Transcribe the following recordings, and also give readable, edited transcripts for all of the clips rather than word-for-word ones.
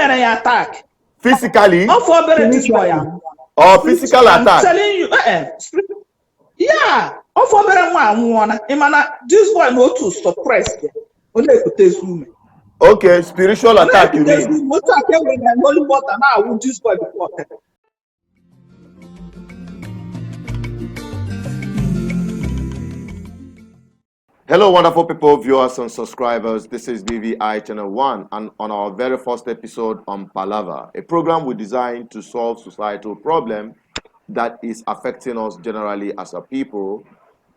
mere attack. Physically? For this boy. Or physical attack? I'm telling you, yeah. For this boy no to suppress them. Okay, spiritual attack, you mean? Hello, wonderful people, viewers and subscribers. This is BVI Channel 1, and on our very first episode on Palava, a program we designed to solve societal problem that is affecting us generally as a people.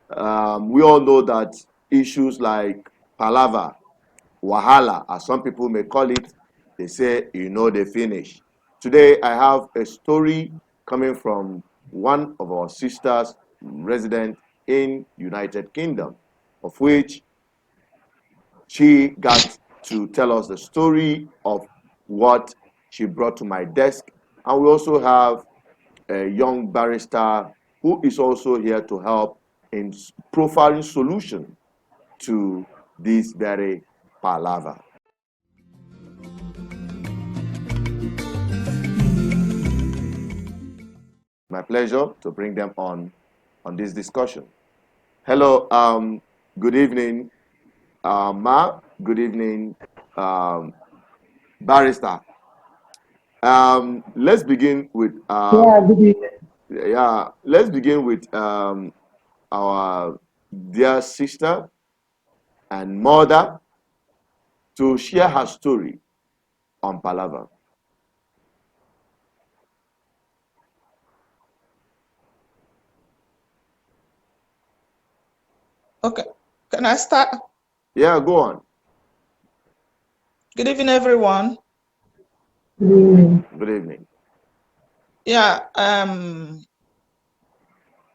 We all know that issues like Palava, Wahala, as some people may call it, they say, they finish. Today, I have a story coming from one of our sisters resident in United Kingdom, of which she got to tell us the story of what she brought to my desk. And we also have a young barrister who is also here to help in profiling solution to this very palaver. My pleasure to bring them on this discussion. Hello, good evening, Ma. Good evening, barrister. Let's begin with let's begin with our dear sister and mother to share her story on Palava. Okay, can I start? Yeah, go on. Good evening, everyone. Good evening. Yeah,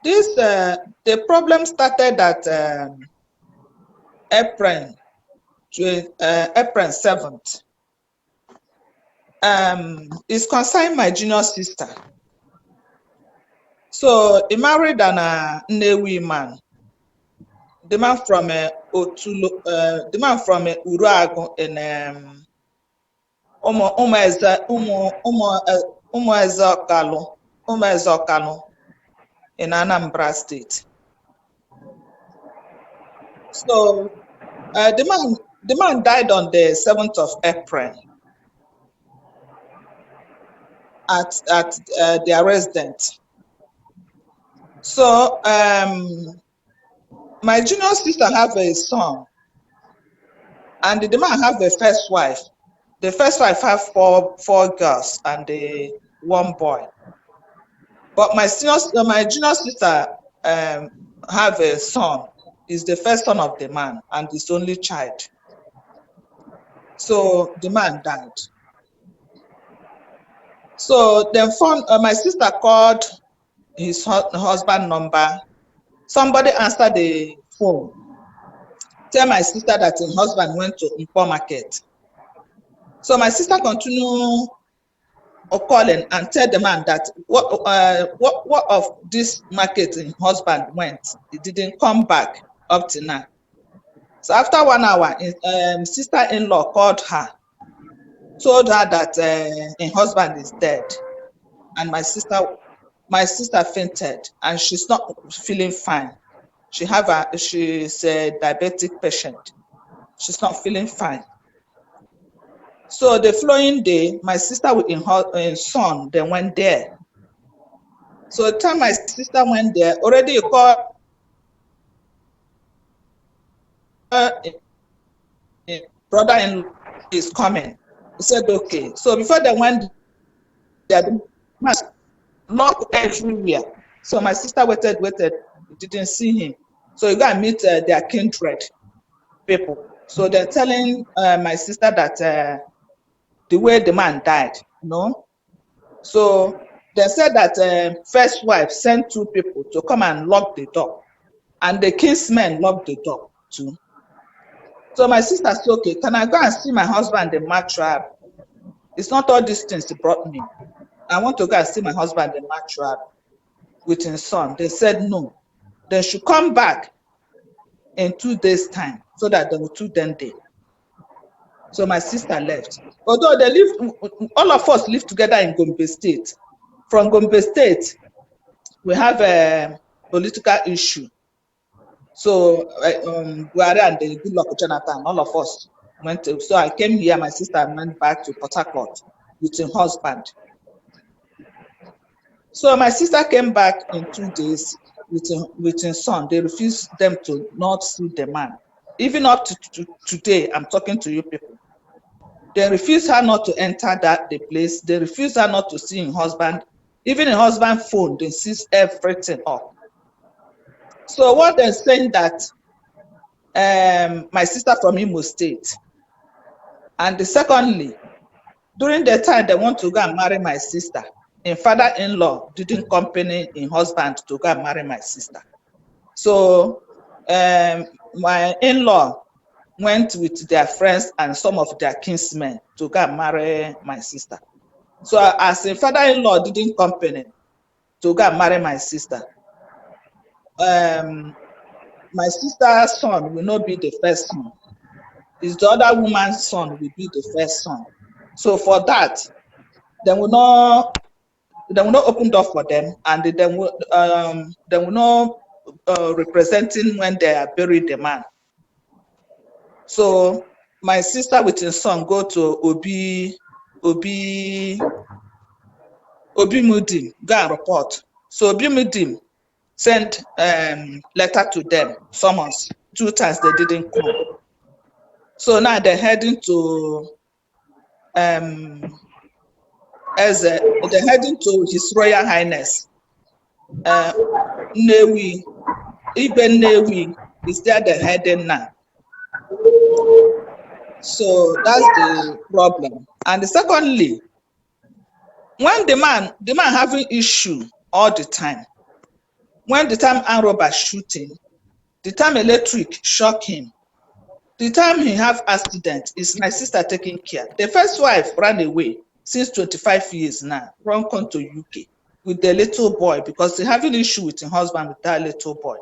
the problem started at April 7th. It's concerning my junior sister. So he married an Nnewi man. The man from Uruagu in Umuezokalo in Anambra State. So the man died on the 7th of April at their residence. So my junior sister have a son, and the man have a first wife. The first wife have four girls and one boy. But my junior sister have a son. Is the first son of the man and his only child. So the man died. So then my sister called his husband number. Somebody answered the phone. Tell my sister that her husband went to Mpo Market. So my sister continued calling and tell the man that what of this market her husband went. He didn't come back up to now. So after 1 hour, sister-in-law called her, told her that her husband is dead, and my sister fainted, and she's not feeling fine. She's a diabetic patient. She's not feeling fine. So the following day, my sister with her son, they went there. So the time my sister went there, already called brother-in-law is coming. He said, okay. So before they went there, the man locked everywhere. So my sister waited, didn't see him. So you gotta meet their kindred people. So they're telling my sister that the way the man died, So they said that first wife sent 2 people to come and lock the door, and the kinsmen locked the door too. So my sister said, okay, can I go and see my husband in Matrab? It's not all these things he brought me. I want to go and see my husband in Matrab with his son. They said no. They should come back in 2 days' time so that they will 2 then day. So my sister left. Although they live, all of us live together in Gombe State. From Gombe State, we have a political issue. So Buhari and the Goodluck Jonathan, all of us went to. So I came here, my sister went back to Port Harcourt with her husband. So my sister came back in 2 days with her son. They refused them to not see the man. Even up to today, I'm talking to you people. They refused her not to enter the place. They refused her not to see her husband. Even her husband's phone, they seize everything up. So what they're saying that my sister from Imo State, and secondly, during the time they want to go and marry my sister, her father-in-law didn't accompany her husband to go and marry my sister. So my in-law went with their friends and some of their kinsmen to go and marry my sister. So as a father-in-law didn't accompany to go and marry my sister, my sister's son will not be the first son. It's the other woman's son will be the first son. So for that, they will not open door for them, and they will not representing when they are buried the man. So my sister with her son go to Obi Mudim, go and report. So Obi Mudim sent letter to them, summons. 2 times they didn't come. So now they're heading to they're heading to His Royal Highness Newi. Even Newi is there, they're heading now. So that's the problem. And secondly, when the man having issue all the time, when the time armed robber shooting, the time electric shock him, the time he have accident, is my sister taking care. The first wife ran away since 25 years now, run come to UK with the little boy because they having issue with her husband with that little boy.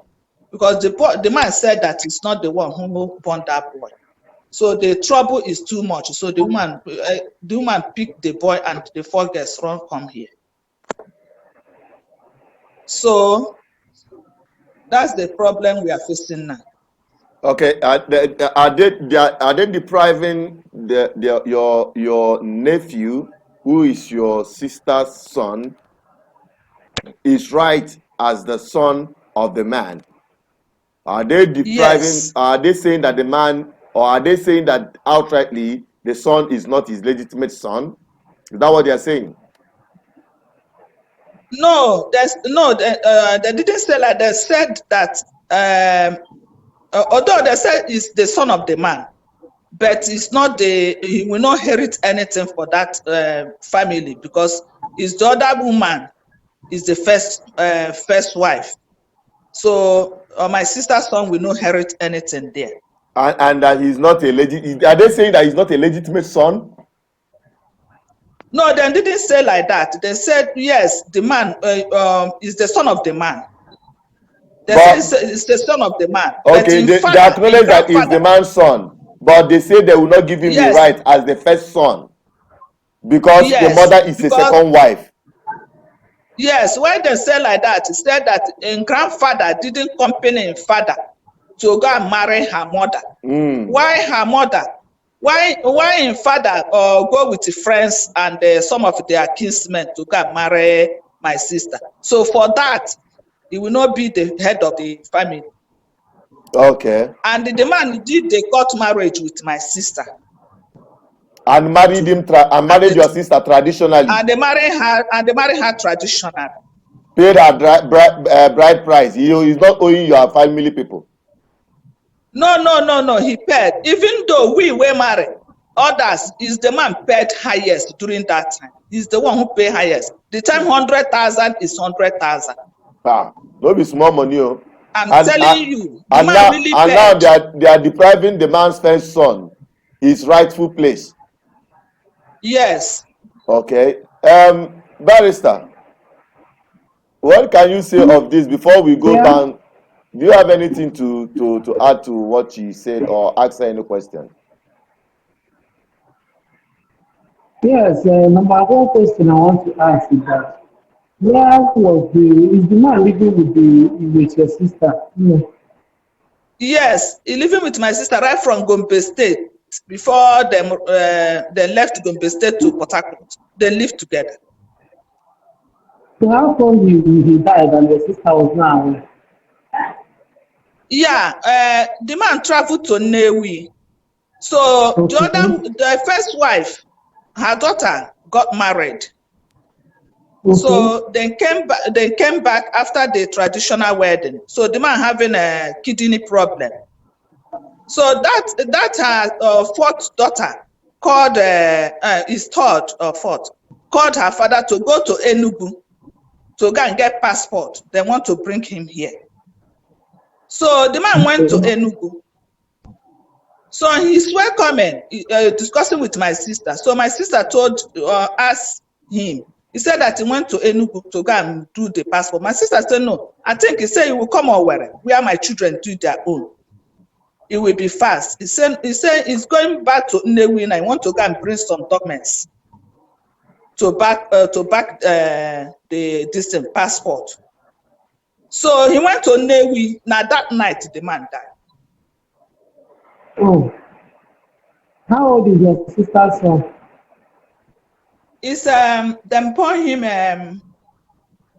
Because the man said that he's not the one who born that boy. So the trouble is too much. So the woman picked the boy and the 4 girls run come here. So that's the problem we are facing now. Okay, are they depriving your nephew, who is your sister's son, is right as the son of the man? Are they depriving? Yes. Are they saying that the man, or are they saying that outrightly the son is not his legitimate son? Is that what they are saying? No, they didn't say like they said that although they said it's the son of the man, but it's not he will not inherit anything for that family because it's the other woman is the first wife. So my sister's son will not inherit anything there. And that he's not a legit. Are they saying that he's not a legitimate son? No, they didn't say like that. They said yes, the man is the son of the man. They say it's the son of the man. Okay, they acknowledge that he's the man's son, but they say they will not give him the right as the first son because the mother is a second wife. Yes, when they say like that, it said that a grandfather didn't accompany his father to go and marry her mother. Why her mother? Why in father go with his friends and some of their kinsmen to go and marry my sister? So for that, he will not be the head of the family. Okay. And the man did the court marriage with my sister. And married him and married your sister traditionally. And they marry her traditionally. Paid her bride price. He's not owing your family people. No. He paid. Even though we were married, others is the man paid highest during that time. He's the one who paid highest. The time 100,000 is 100,000. No be small money. I'm telling you, the man now, really paid. And now they are depriving the man's first son his rightful place. Yes. Okay. Barrister, what can you say of this before we go down? Do you have anything to add to what she said or ask her any question? Yes, number one question I want to ask is that where was is the man living with with your sister? No. Yes, he living with my sister right from Gombe State before they left Gombe State to Port Harcourt. They lived together. So how come he died and your sister was not aware? Yeah, the man traveled to Newi. So Okay, the first wife, her daughter got married. okay, So they came back after the traditional wedding. So the man having a kidney problem. So that her fourth daughter called his third or fourth called her father to go to Enugu to go and get passport. They want to bring him here. So the man went to okay. Enugu. So he's welcoming, discussing with my sister. So my sister asked him. He said that he went to Enugu to go and do the passport. My sister said no. I think he said he will come over where my children do their own. It will be fast. He said he's going back to Nnewi and I want to go and bring some documents to back the distant passport. So he went to Nnewi. Now that night the man died. Oh, how old is your sister's son? It's them born him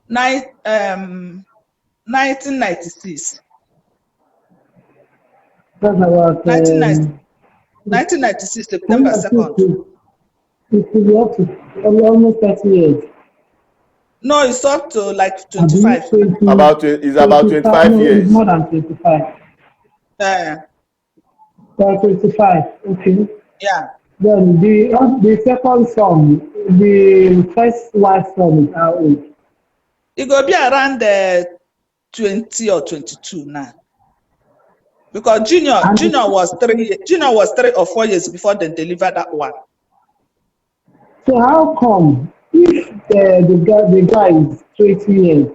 1996. That's about 1996 when September I think 2nd. it will be up to almost 30 years. No, it's up to like I believe 25. 20, It's about 25, 25 no, it's years. more than 25. Uh, 25, okay. yeah. Then the second son, the first wife son is how old? It will be around 20 or 22 now. Because Junior And was 3 or 4 years before they delivered that one. so how come if the guy is 20 years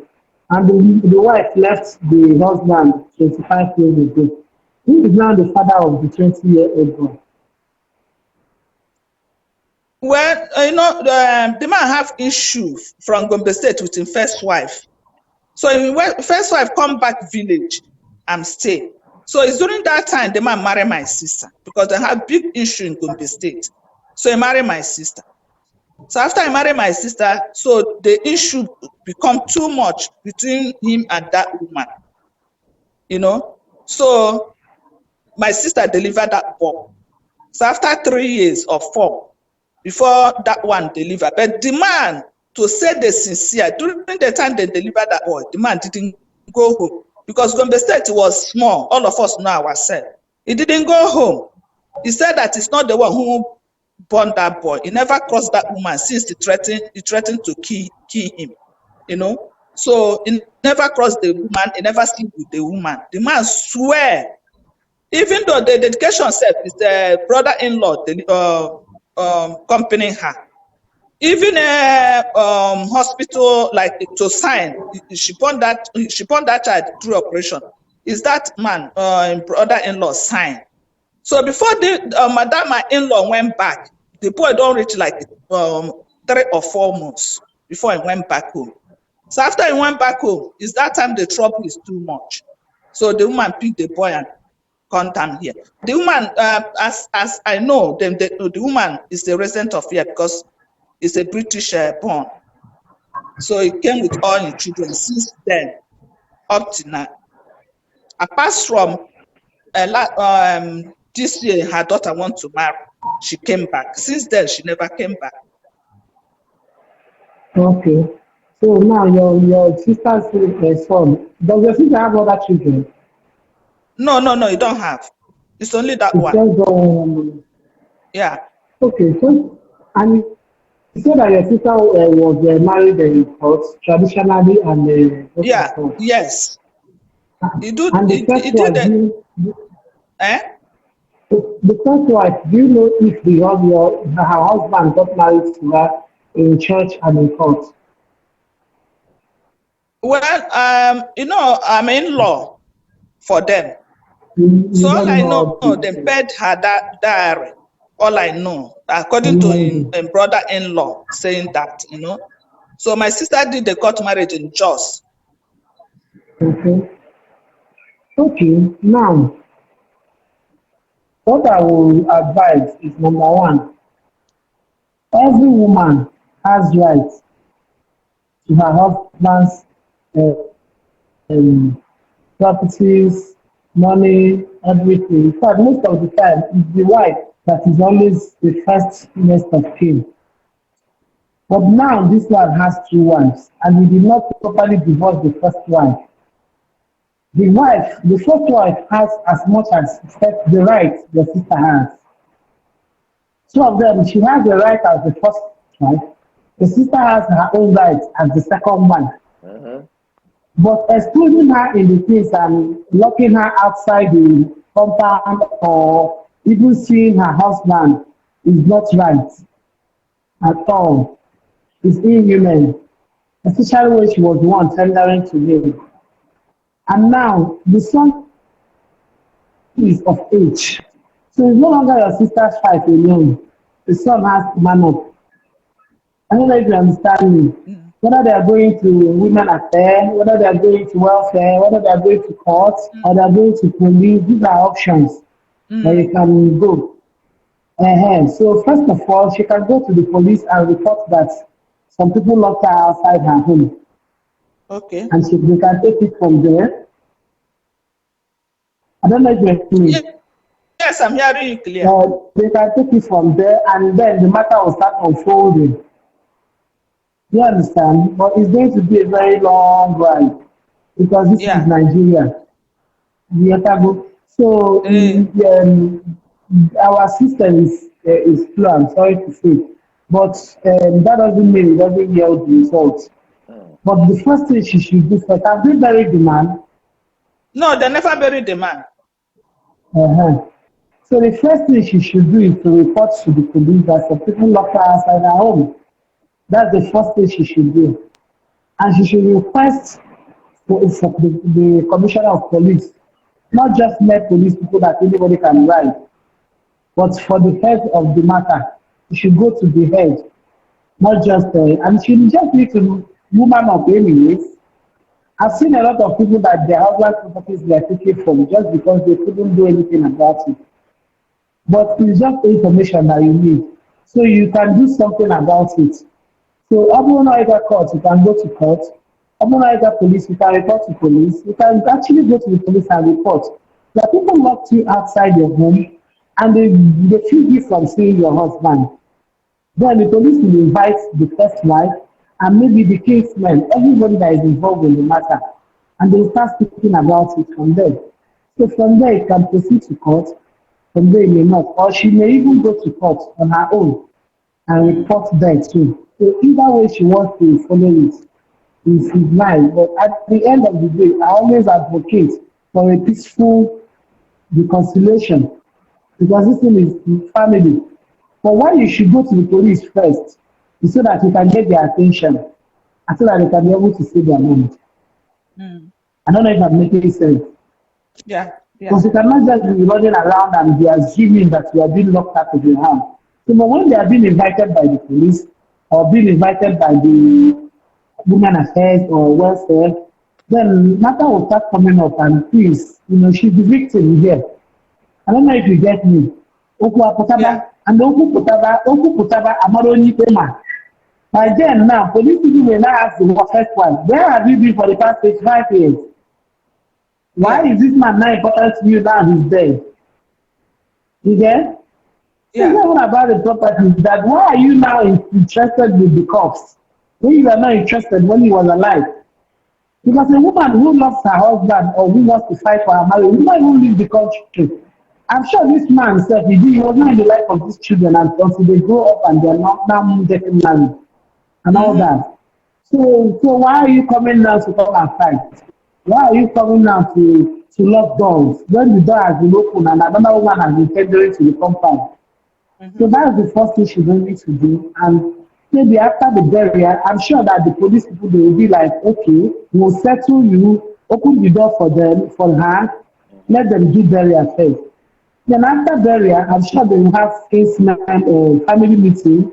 and the wife left the husband 25 years ago, who is now the father of the 20-year-old boy? Well, the man have issue from Gombe State with his first wife. So first wife come back village and stay. So it's during that time the man marry my sister because they have big issue in Gombe State. So he marry my sister. So after I marry my sister, so the issue become too much between him and that woman. So my sister delivered that boy. So after 3 years or 4, before that one delivered, but the man, to say the sincere, during the time they delivered that boy, the man didn't go home because Gombe State was small. All of us know ourselves. He didn't go home. He said that it's not the one who born that boy. He never crossed that woman since he threatened to kill him. So he never crossed the woman. He never seen with the woman. The man swear. Even though the dedication self is the brother-in-law accompanying her. Even a hospital like to sign, she born that child through operation. Is that man brother-in-law sign? So before the madam-in-law went back, the boy don't reach like 3 or 4 months before he went back home. So after he went back home, is that time the trouble is too much. So the woman picked the boy and come down here. The woman, as I know, the woman is a resident of here because it's a British born. So he came with all his children since then up to now. Apart from this year, her daughter wants to marry. She came back. Since then, she never came back. Okay. So now your sister's son, does your sister have other children? No, you don't have. It's only that It's one. just Yeah. okay. So and you said that your sister was married in court traditionally and what Yeah. and so. Yes. He do. And the first He did wife, it. Eh? the first wife, do you know if her husband got married to her in church and in court? Well, I'm in law for them. So You all don't I know know, all the they details. paid her that diary. All I know, according to a brother-in-law saying that, So my sister did the court marriage in Jos. Okay. Okay. Now, what I will advise is number one, every woman has rights to her husband's uh, um, properties, money, everything. In fact, most of the time, it's the wife that is always the first next of kin. But now this man has two wives, and he did not properly divorce the first wife. The first wife has as much as the right the sister has. Two of them, she has the right as the first wife. The sister has her own rights as the second wife. Uh-huh. But excluding her in the case and locking her outside the compound or even seeing her husband is not right at all. It's inhuman, especially when she was the one tendering to him. And now the son is of age. So it's no longer your sister's fight alone. The son has to man up. I don't know if you understand me. Whether they are going to women affairs, whether they are going to welfare, whether they are going to court, or they are going to police, these are options that you can go. So first of all, she can go to the police and report that some people locked her outside her home, Okay. and they can take it from there. I don't know if you're hearing me. Yes, I'm hearing you clear. They can take it from there, and then the matter will start unfolding. You understand? But it's going to be a very long ride because this is Nigeria. So our system is slow. I'm sorry to say, but that doesn't mean it doesn't yield results. But the first thing she should do first, have they buried the man? No, they never buried the man. So the first thing she should do is to report to the police that some people locked her outside her home. That's the first thing she should do. And she should request for the commissioner of police, not just let police people that anybody can write, but for the head of the matter. She should go to the head, not just, and she just need to woman up anyways. I've seen a lot of people that their husband properties were taken from just because they couldn't do anything about it. But it's just information that you need. So you can do something about it. So either court, you can go to court. Either police, you can report to police. You can actually go to the police and report that people locked you outside your home and they feed you from seeing your husband. Then the police will invite the first wife and maybe the kinsmen, everybody that is involved in the matter, and they will start speaking about it from there. So from there, it can proceed to court. From there, it may not. Or she may even go to court on her own and report there too. So either way she wants to follow it is his line. But at the end of the day, I always advocate for a peaceful reconciliation because this thing is family. But why you should go to the police first is so that you can get their attention and so that they can be able to say their mind. I don't know if I'm making sense. Yeah. Because you cannot just be running around and be assuming that you are being locked out of your house. So but when they are being invited by the police or being invited by the women affairs or welfare, then matter will start coming up and please, she's the victim here. I don't know if you get me. Oku Apotaba and Oku Putaba Amaroni Pema. By then now, police people may now ask the first one, where have you been for the past 5 years? Why is this man not important to you now he's dead? You get? It's not even about the property. That why are you now interested with the cops when you were not interested when he was alive? Because a woman who loves her husband or who wants to fight for her marriage will not even leave the country. I'm sure this man said he was not in the life of these children until they grow up and they're not now getting married and all that. So why are you coming now to come and fight? Why are you coming now to lock doors when the door has been open and another woman has been tendering to the compound? So that's the first thing she's going to do. And maybe after the burial, I'm sure that the police people they will be like, okay, we'll settle you, open the door for them, for her, let them do burial first. Then after burial, I'm sure they will have kinsman or family meeting,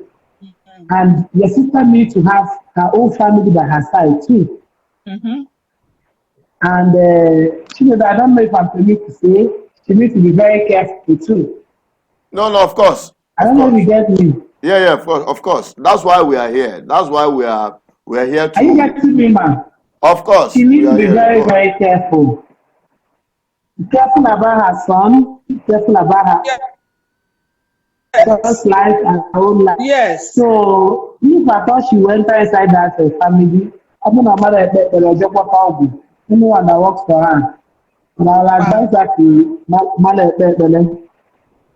and your sister needs to have her own family by her side too. Mm-hmm. And she knows I don't know if I'm permitted to say she needs to be very careful too. No, no, of course, I of don't know if you course. get me. Yeah, yeah, of course. That's why we are here. That's why we are here Are you to. getting me, man? Of She course, we needs to are be here. very, Go on. very careful. Careful about her son, careful about her son's Yes. life and her own life. Yes. So if I thought she went inside that family, I don't know mother anyone that works for her. And I'll advise her to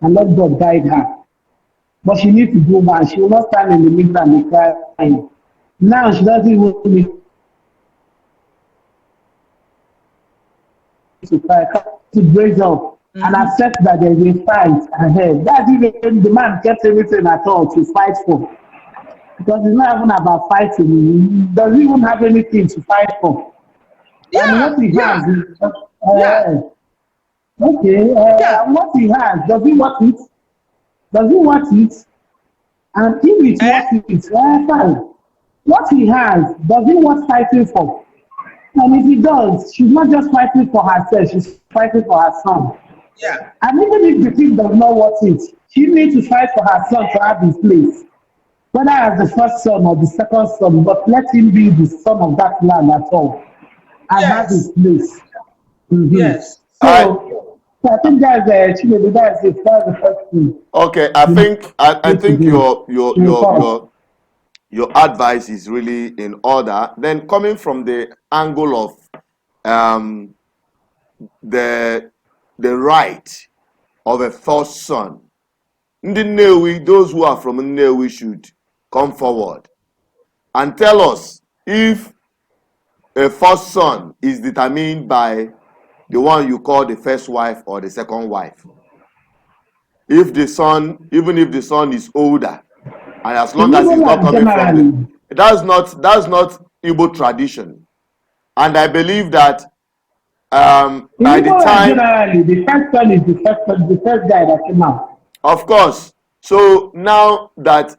and let God guide her. But she needs to do one. She will not stand in the middle and be crying. Now she doesn't even need to cry. To brace up and Mm-hmm. accept that there is a fight ahead. That's even the man kept everything at all to fight for. Because it's not even about fighting. He doesn't even have anything to fight for. And Yeah. what he Yeah. has is Yeah. okay. Yeah. And what he has, does he want it? Does he want it? And if it's Eh? worth it, fine. What he has, does he want fighting for? And if he does, she's not just fighting for herself, she's fighting for her son. Yeah. And even if the thing does not want it, she needs to fight for her son to have his place. Whether as the first son or the second son, but let him be the son of that land at all and have his Yes. place. Mm-hmm. Yes. I So I think that's Chinedu, that's it. That's the first thing okay. you I need to think do. your advice is really in order. Then coming from the angle of um the the right of a first son, ndị Nnewi, those who are from Nnewi should come forward and tell us if a first son is determined by the one you call the first wife or the second wife. If the son, even if the son is older, and as In long as Igbo he's not land coming from the, generally, that's not Igbo tradition. And I believe that in by the Igbo land time, generally, the first son is the first guy that came out. of course, so now that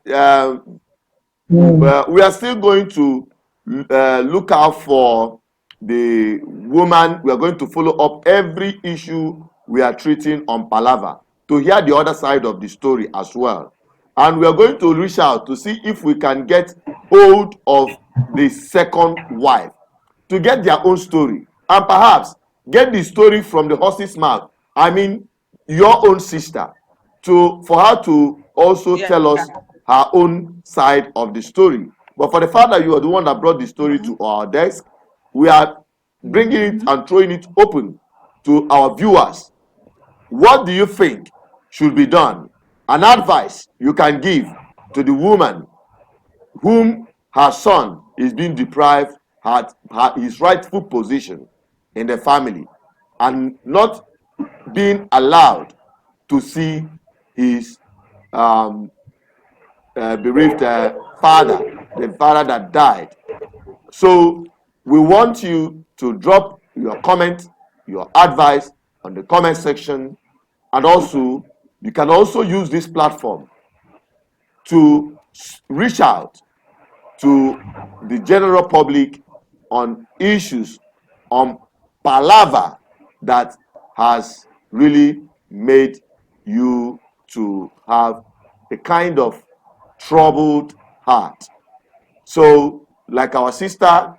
Mm. we are still going to look out for the woman. We are going to follow up every issue we are treating on Palava to hear the other side of the story as well. And we are going to reach out to see if we can get hold of the second wife to get their own story and perhaps get the story from the horse's mouth. I mean, your own sister, to for her to also Yeah. tell us her own side of the story. But for the fact that you are the one that brought the story Mm-hmm. to our desk, we are bringing it Mm-hmm. and throwing it open to our viewers. What do you think should be done? An advice you can give to the woman whom her son is being deprived his rightful position in the family and not being allowed to see his um, bereaved father, the father that died. So we want you to drop your comment, your advice on the comment section, and also you can also use this platform to reach out to the general public on issues on Palava that has really made you to have a kind of troubled heart. So, like our sister,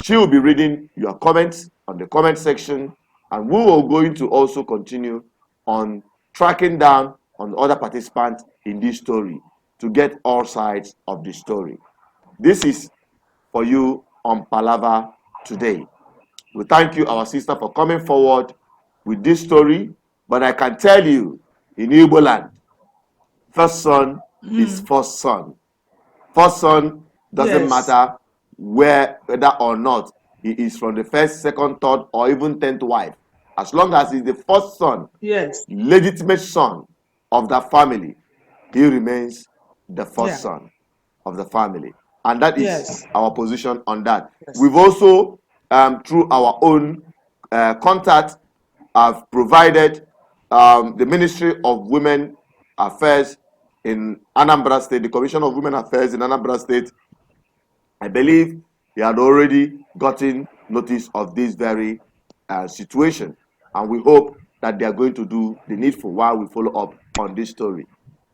she will be reading your comments on the comment section, and we will going to also continue on tracking down on other participants in this story to get all sides of the story. This is for you on Palava today. We thank you, our sister, for coming forward with this story. But I can tell you, in Igbo land, first son is Mm. first son. First son doesn't Yes. matter whether or not he is from the first, second, third, or even 10th wife. As long as he's the first son, Yes. legitimate son of that family, he remains the first Yeah. son of the family. And that is Yes. our position on that. Yes. We've also, through our own contact, have provided the Ministry of Women Affairs in Anambra State, the Commission of Women Affairs in Anambra State, I believe they had already gotten notice of this very situation, and we hope that they are going to do the needful while we follow up on this story.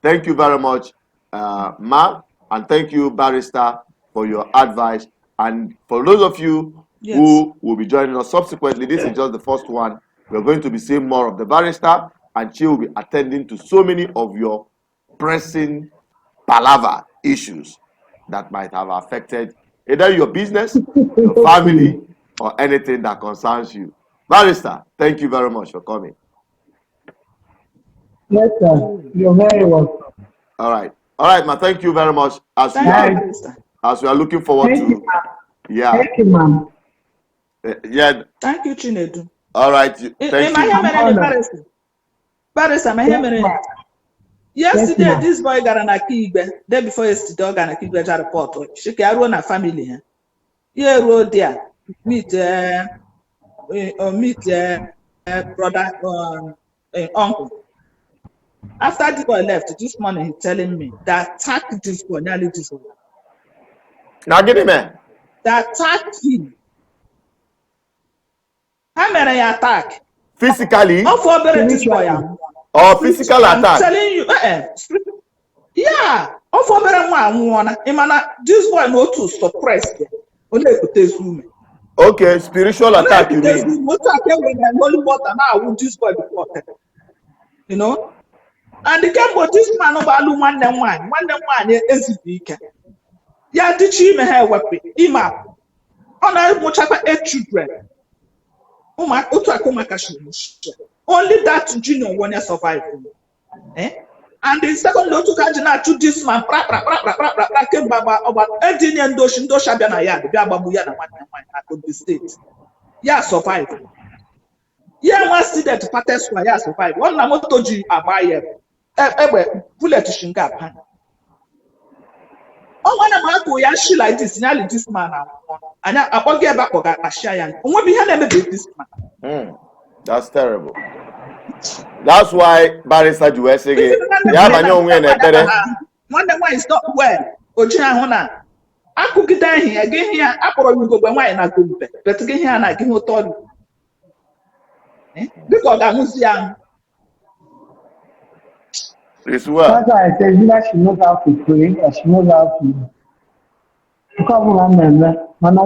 Thank you very much, Ma, and thank you, Barrister, for your advice. And for those of you who will be joining us subsequently, this is just the first one. We're going to be seeing more of the Barrister, and she will be attending to so many of your pressing Palava issues that might have affected either your business, your family, or anything that concerns you. Barrister, thank you very much for coming. Yes, sir. You're very welcome. All right, ma. Thank you very much. As we are looking forward Thank you, to, ma'am. yeah, Thank you, ma'am. yeah. Thank you, Chinedu. All right, thank you. I'm honored. Barrister, my Yes, ma'am. yesterday, ma'am. this boy got an akigbe. Day before yesterday, got an akigbe report. She can run a family. Yeah, road there. Meet brother uncle. After the boy left this morning, he's telling me that attacked this boy, nearly this boy. Now get him, man. That attacked him. How many attack? Physically All for this boy. or physical I'm attack? telling you, yeah. All for one. This boy no to suppress them. Only put this woman. Okay, spiritual attack, you mean? Holy water now this boy before. You know? And the game for this man over one is weak. Yeah, did she even have weapon? Ima. On a much 8 children. Only that junior one survive. Eh? And the second lot to catch to this man, came about 18 and Dosha Banaya, the Gababuya, and the state. Yeah, survive. Yeah, one student to Pates Square survive. One Namotoji Abaye, bullet to Shingap. Oh, one of my Yashi like this, nearly this man. And I won't get back or Ashayan. What behind them this man? That's terrible. That's why Barrister Juwese yeah, but no win better. One is not well. Ojina Hona. I could get down here again here. I probably go by wine and go back. But again here and I give you thought. Because I was young. It's well. That's why I said that she knows how to pray and she knows how to cover her member. And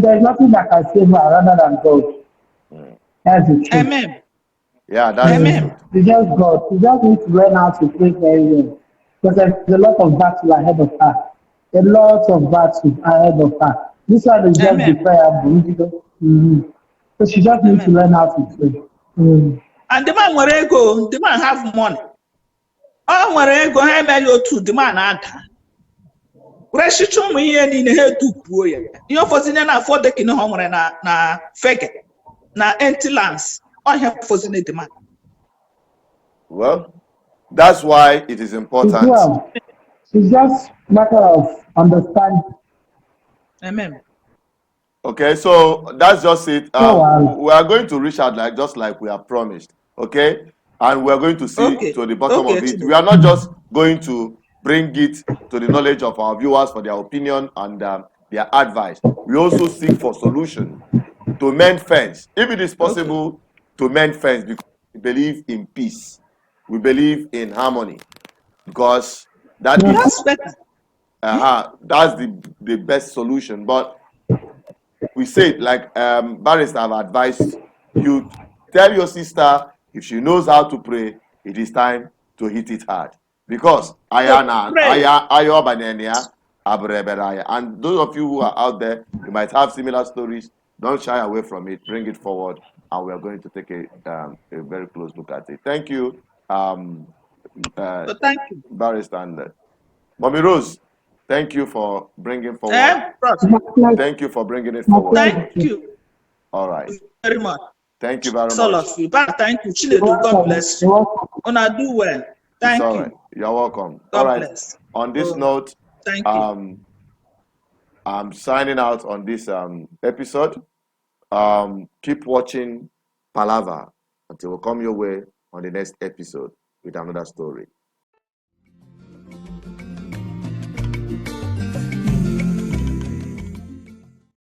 there's nothing that can save her rather than God. That's the truth. Amen. Yeah, that's Amen. It's just God. She just needs to learn how to pray very well. Because there's a lot of battle ahead of her. A lot of battle ahead of her. This one is just the prayer. So she just needs to learn how to pray. And the man where go, the man have money. Oh, where go, I marry you too, the man anta. Where she told me in the head to poor. You're for the king home na fake. Na empty lands. I have for the man. Well, that's why it is important. It's just a matter of understanding. Amen. Okay, so that's just it. We are going to reach out just like we have promised. Okay, and we are going to see to the bottom of it. We are not just going to bring it to the knowledge of our viewers for their opinion and their advice. We also seek for solution to mend fence, if it is possible, to mend fence, because we believe in peace. We believe in harmony, because that is that's the best solution. But we say, like Barrister have advised you, tell your sister if she knows how to pray, it is time to hit it hard. Because and those of you who are out there, you might have similar stories. Don't shy away from it. Bring it forward, and we are going to take a very close look at it. Thank you, Thank you, Barrister and Mommy Rose. Thank you for bringing forward. Thank you for bringing it forward. Thank you. All right. Very much. Thank you very much. All of you. But thank you. Chinedu, God bless you. Una do well. Thank you. Right. You're welcome. God all right. Bless. On this note, thank you. I'm signing out on this episode. Keep watching Palava until we come your way on the next episode with another story.